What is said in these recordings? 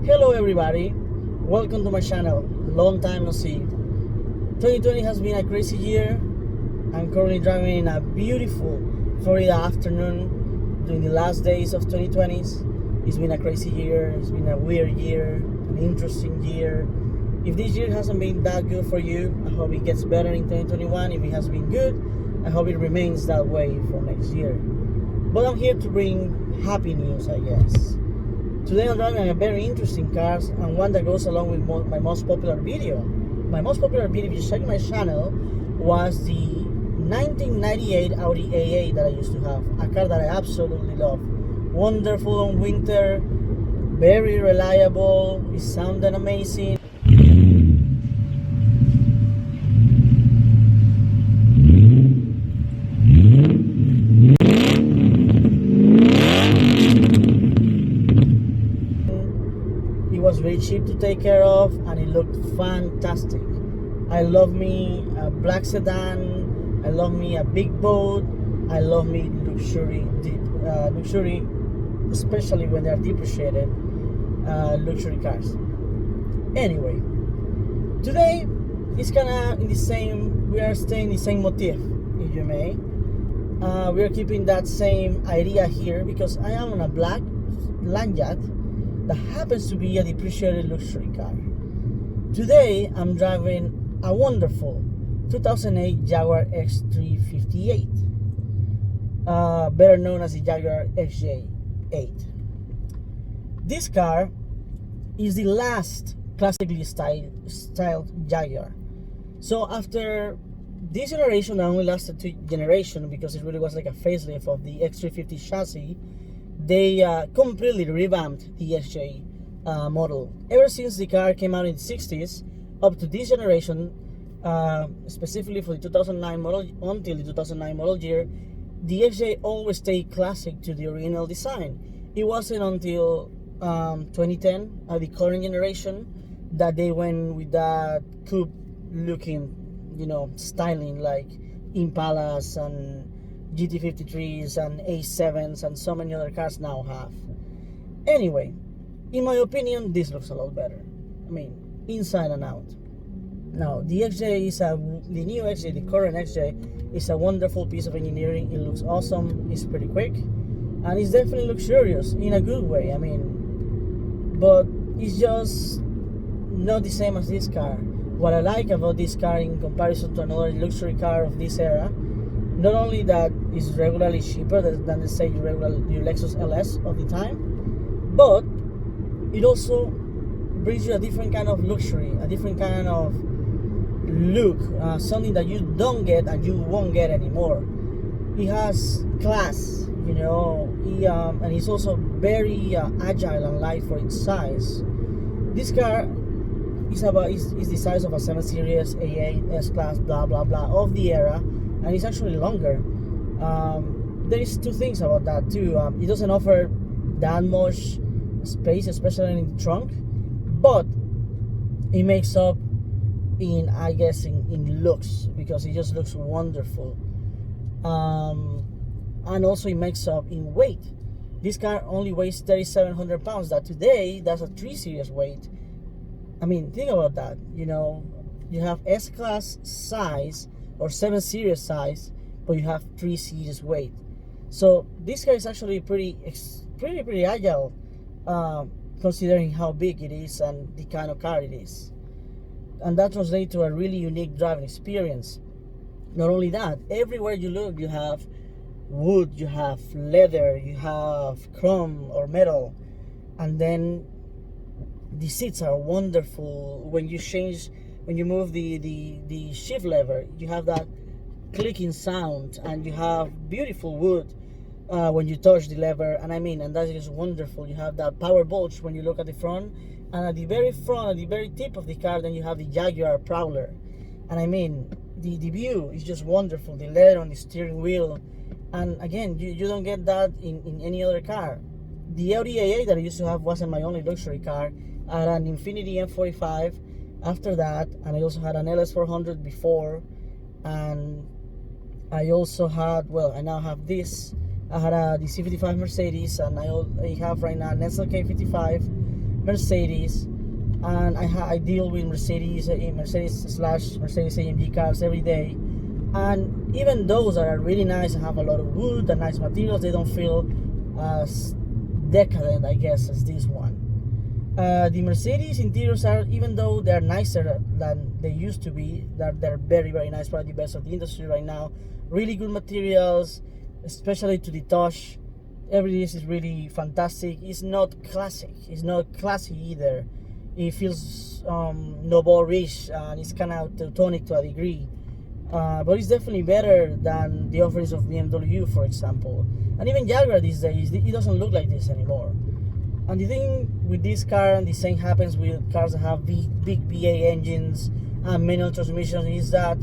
Hello everybody, welcome to my channel. Long time no see. 2020 has been a crazy year. I'm currently driving in a beautiful Florida afternoon during the last days of 2020. It's been a crazy year, it's been a weird year, an interesting year. If this year hasn't been that good for you, I hope it gets better in 2021. If it has been good, I hope it remains that way for next year. But I'm here to bring happy news, I guess. Today I'm driving a very interesting car and one that goes along with my most popular video. My most popular video, if you check my channel, was the 1998 Audi A8 that I used to have. A car that I absolutely love. Wonderful on winter, very reliable, it sounded amazing. It was very cheap to take care of and it looked fantastic. I love me a black sedan, I love me a big boat, I love me luxury, especially when they are depreciated luxury cars. Anyway, today it's kinda in the same, we are staying the same motif, if you may. We are keeping that same idea here because I am on a black Lanyard that happens to be a depreciated luxury car. Today I'm driving a wonderful 2008 Jaguar X358, better known as the Jaguar XJ8. This car is the last classically styled Jaguar. So after this generation that only lasted 2 generations because it really was like a facelift of the X350 chassis, they completely revamped the XJ model. Ever since the car came out in the 60s, up to this generation, specifically for the 2009 model, until the 2009 model year, the XJ always stayed classic to the original design. It wasn't until 2010, the current generation, that they went with that coupe looking, styling like Impalas and GT53s and A7s and so many other cars now have. Anyway, in my opinion, this looks a lot better. I mean, inside and out. Now, the XJ is the new XJ, the current XJ, is a wonderful piece of engineering. It looks awesome, it's pretty quick, and it's definitely luxurious in a good way. I mean, but it's just not the same as this car. What I like about this car in comparison to another luxury car of this era, not only that it's regularly cheaper than the say your Lexus LS of the time, but it also brings you a different kind of luxury, a different kind of look, something that you don't get and you won't get anymore. It has class, and it's also very agile and light for its size. This car is the size of a 7 Series, A8, S-Class, blah blah blah of the era, and it's actually longer. There is 2 things about that too. It doesn't offer that much space, especially in the trunk, but it makes up in, I guess, in looks, because it just looks wonderful. And also it makes up in weight. This car only weighs 3,700 pounds. That today, that's a 3 Series weight. I mean, think about that. You have S-Class size or 7 Series size, but you have 3 Series weight. So this car is actually pretty agile, considering how big it is and the kind of car it is. And that translates to a really unique driving experience. Not only that, everywhere you look, you have wood, you have leather, you have chrome or metal, and then the seats are wonderful. When you move the shift lever, you have that clicking sound, and you have beautiful wood when you touch the lever, and that is wonderful. You have that power bulge when you look at the front, and at the very front, at the very tip of the car, then you have the Jaguar Prowler, and the view is just wonderful. The leather on the steering wheel, and again, you don't get that in any other car. The Audi A8 that I used to have wasn't my only luxury car. I had an Infiniti M45 after that, and I also had an LS400 before, and I also had, I now have this. I had a DC55 Mercedes, and I have right now an SLK55, Mercedes, and I deal with Mercedes slash Mercedes AMG cars every day, and even those that are really nice and have a lot of wood and nice materials, they don't feel as decadent, I guess, as this one. The Mercedes interiors are, even though they're nicer than they used to be, they're very, very nice, probably the best of the industry right now. Really good materials, especially to the touch. Everything is really fantastic. It's not classic. It's not classy either. It feels noble-ish, and it's kind of Teutonic to a degree. But it's definitely better than the offerings of BMW, for example. And even Jaguar these days, it doesn't look like this anymore. And the thing with this car, and the same happens with cars that have big V8 engines and manual transmissions, is that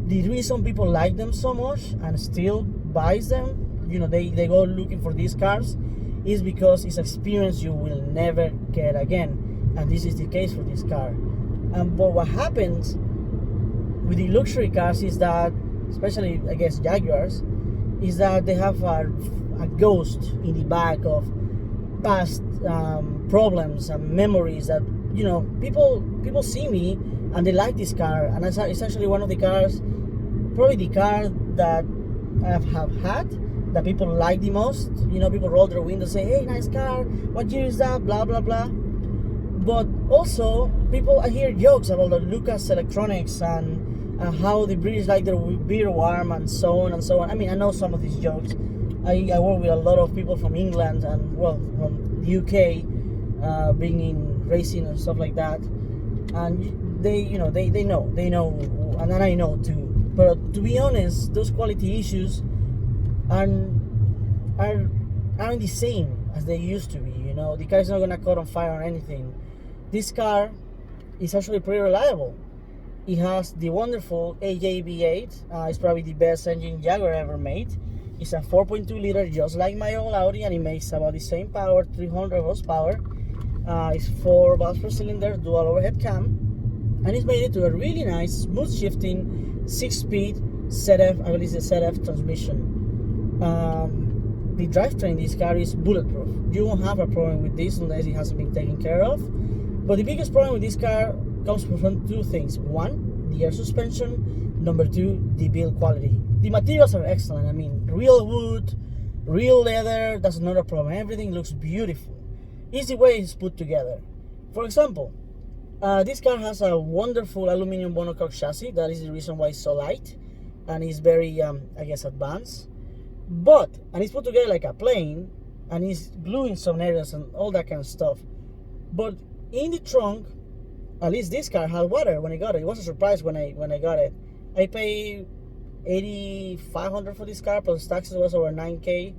the reason people like them so much and still buys them, you know, they go looking for these cars, is because it's an experience you will never get again. And this is the case for this car. But what happens with the luxury cars is that, especially I guess Jaguars, is that they have a ghost in the back of past problems and memories that, you know, people see me and they like this car, and it's actually one of the cars, probably the car that I have had that people like the most. You know, people roll their windows, say, hey, nice car, what year is that, blah blah blah. But also I hear jokes about the Lucas Electronics and how the British like their beer warm and so on and so on. I mean, I know some of these jokes. I work with a lot of people from England and, well, from the UK, being in racing and stuff like that, and they know, and then I know too. But to be honest, those quality issues aren't the same as they used to be. You know, the car is not gonna caught on fire or anything. This car is actually pretty reliable. It has the wonderful XJ8. It's probably the best engine Jaguar ever made. It's a 4.2 liter, just like my old Audi, and it makes about the same power, 300 horsepower. It's 4 valves per cylinder, dual overhead cam, and it's made into a really nice, smooth shifting, 6-speed ZF, I believe it's a ZF transmission. The drivetrain in this car is bulletproof. You won't have a problem with this unless it hasn't been taken care of. But the biggest problem with this car comes from two things. One, the air suspension. Number two, the build quality. The materials are excellent. I mean, real wood, real leather, that's not a problem. Everything looks beautiful. It's the way it's put together. For example, this car has a wonderful aluminum monocoque chassis. That is the reason why it's so light, and it's very, I guess, advanced. And it's put together like a plane, and it's blue in some areas and all that kind of stuff. But in the trunk, at least this car had water when I got it. It was a surprise when I got it. I paid $8,500 for this car, plus taxes was over $9,000,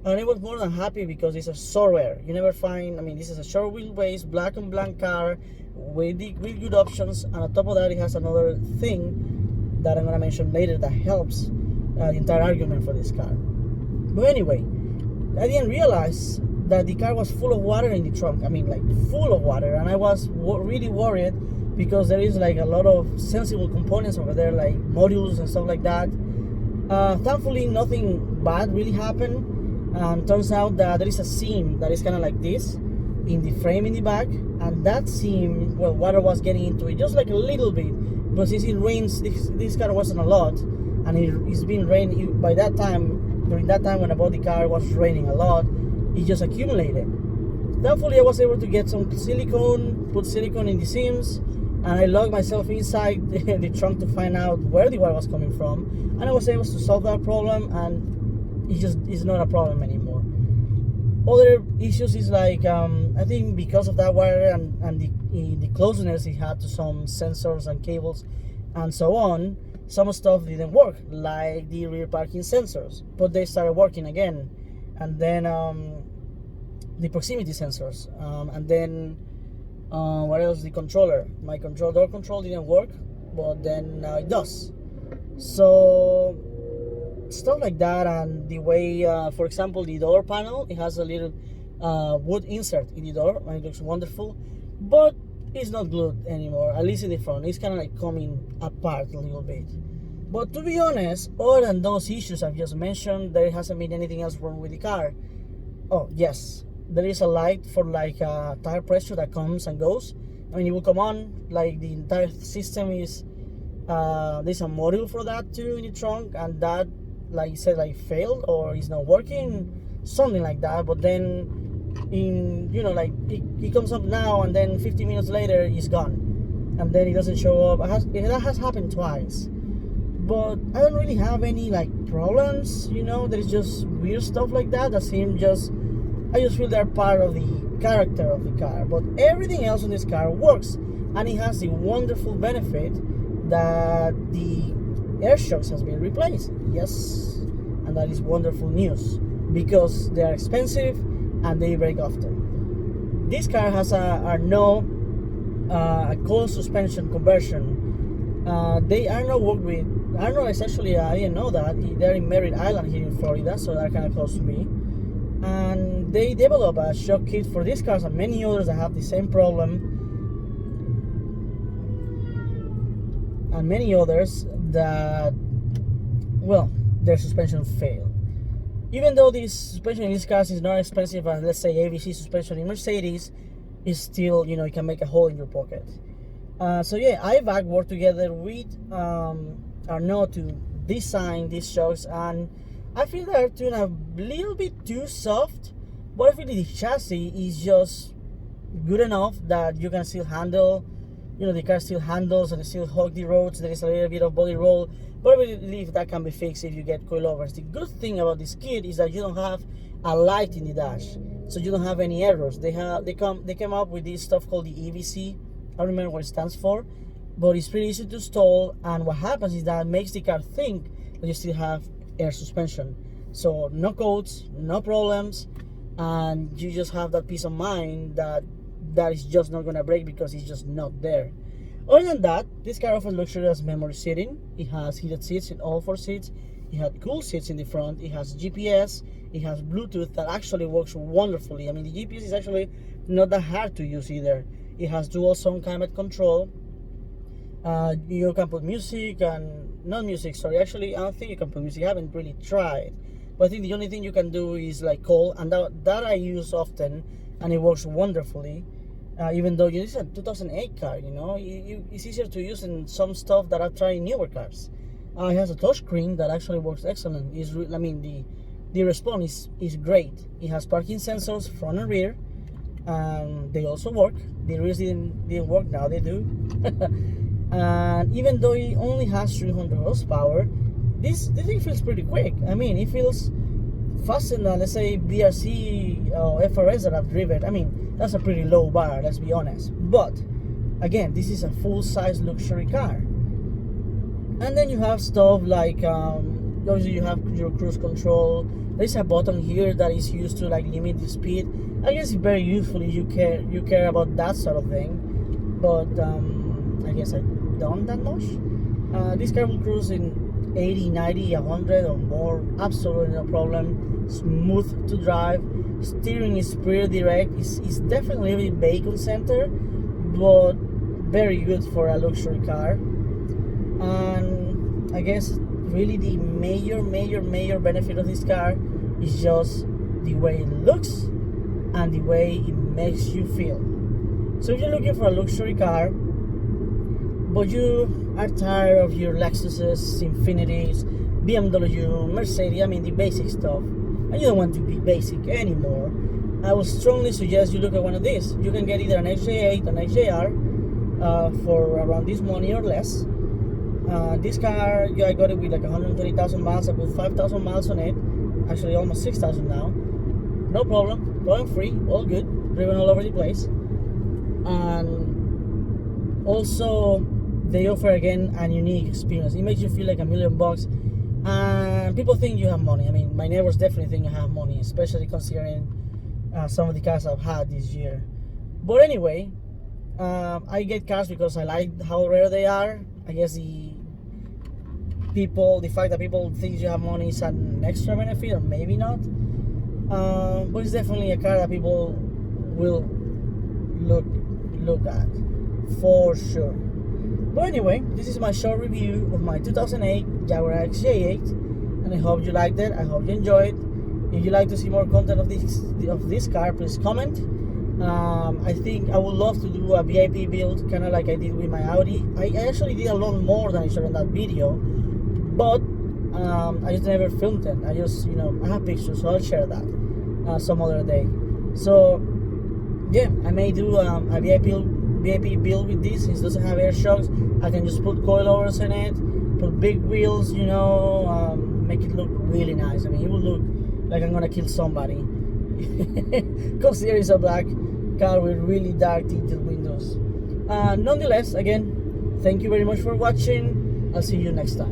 and I was more than happy because it's so rare. You never find. I mean, this is a short wheelbase, black and blank car with good options, and on top of that, it has another thing that I'm gonna mention later that helps the entire argument for this car. But anyway, I didn't realize that the car was full of water in the trunk. I mean, like, full of water, and I was really worried because there is like a lot of sensible components over there, like modules and stuff like that. Thankfully, nothing bad really happened. Turns out that there is a seam that is kind of like this in the frame in the back, and that seam, well, water was getting into it just like a little bit, but since it rains, this car wasn't a lot, and it's been raining by that time. During that time when I bought the car, it was raining a lot. It just accumulated. Thankfully, I was able to get some silicone, put silicone in the seams, and I locked myself inside the trunk to find out where the water was coming from, and I was able to solve that problem, and it's not a problem anymore. Other issues is like, I think because of that water and the closeness it had to some sensors and cables and so on, some stuff didn't work, like the rear parking sensors, but they started working again. And then the proximity sensors, and then what else? The controller. My door control didn't work, but then now it does. So stuff like that, and the way, for example, the door panel, it has a little wood insert in the door, and it looks wonderful, but it's not glued anymore, at least in the front. It's kind of like coming apart a little bit. But to be honest, other than those issues I've just mentioned, there hasn't been anything else wrong with the car. Oh yes, there is a light for like tire pressure that comes and goes. I mean, it will come on, like the entire system is there's a module for that too in the trunk, and that, like you said, like failed or is not working, something like that. But then in, you know, like it comes up now and then 15 minutes later it's gone, and then it doesn't show up. That has happened twice, but I don't really have any like problems, you know. There is just weird stuff like that seem just, I just feel they're part of the character of the car. But everything else on this car works, and it has the wonderful benefit that the air shocks has been replaced. Yes, and that is wonderful news, because they are expensive and they break often. This car has a coil suspension conversion. They are not worked with. I don't know. It's actually, I didn't know that they're in Merritt Island here in Florida, so they're kind of close to me. And they develop a shock kit for these cars and many others that have the same problem, and many others that, well, their suspension failed. Even though this suspension in these cars is not expensive as, let's say, ABC suspension in Mercedes, is still, you know, it can make a hole in your pocket. So yeah, IVAC worked together with Arnaud to design these shocks, and I feel they're doing a little bit too soft, but I feel the chassis is just good enough that you can still handle, you know, the car still handles and it still hug the roads. There is a little bit of body roll, but I believe that can be fixed if you get coilovers. The good thing about this kit is that you don't have a light in the dash, so you don't have any errors. They came up with this stuff called the EVC. I don't remember what it stands for, but it's pretty easy to install, and what happens is that it makes the car think that you still have air suspension. So no codes, no problems, and you just have that peace of mind that is just not gonna break because it's just not there. Other than that, this car offers luxurious memory seating. It has heated seats in all 4 seats. It has cool seats in the front. It has GPS. It has Bluetooth that actually works wonderfully. I mean, the GPS is actually not that hard to use either. It has dual zone climate control. You can put music and not music. Sorry, actually, I don't think you can put music. I haven't really tried, but I think the only thing you can do is like call, and that I use often, and it works wonderfully. Even though it's a 2008 car, you know, it's easier to use in some stuff that I've tried in newer cars. It has a touchscreen that actually works excellent. I mean, the response is great. It has parking sensors front and rear. They also work. The rears didn't work, now they do. And even though it only has 300 horsepower, this thing feels pretty quick. I mean, it feels faster than, let's say, BRC or FRS that I've driven. I mean, that's a pretty low bar, let's be honest. But again, this is a full-size luxury car. And then you have stuff like, obviously you have your cruise control. There's a button here that is used to like limit the speed. I guess it's very useful if you care about that sort of thing. But I guess I don't that much. This car will cruise in 80, 90, 100 or more, absolutely no problem. Smooth to drive. Steering is pretty direct. It's definitely a bit bacon center, but very good for a luxury car. And I guess really the major benefit of this car is just the way it looks and the way it makes you feel. So if you're looking for a luxury car, but you are tired of your Lexuses, Infinitis, BMW, Mercedes, I mean the basic stuff, and you don't want to be basic anymore, I would strongly suggest you look at one of these. You can get either an XJ8 or an XJR for around this money or less. This car, I got it with like 120,000 miles. I put 5,000 miles on it, actually almost 6,000 now. No problem, problem free, all good, driven all over the place. And also they offer again a unique experience. It makes you feel like $1 million, and people think you have money. I mean, my neighbors definitely think I have money, especially considering some of the cars I've had this year. But anyway, I get cars because I like how rare they are. I guess the fact that people think you have money is an extra benefit, or maybe not. But it's definitely a car that people will look at for sure. But anyway, this is my short review of my 2008 Jaguar XJ8, and I hope you liked it. I hope you enjoyed. If you like to see more content of this car, please comment. I think I would love to do a VIP build, kind of like I did with my Audi. I actually did a lot more than I showed in that video, but I just never filmed it. I just, I have pictures, so I'll share that some other day. So yeah, I may do a VIP build with this. It doesn't have air shocks. I can just put coilovers in it, put big wheels, make it look really nice. I mean, it will look like I'm gonna kill somebody. Consider it's a black car with really dark tinted windows. Nonetheless, again, thank you very much for watching. I'll see you next time.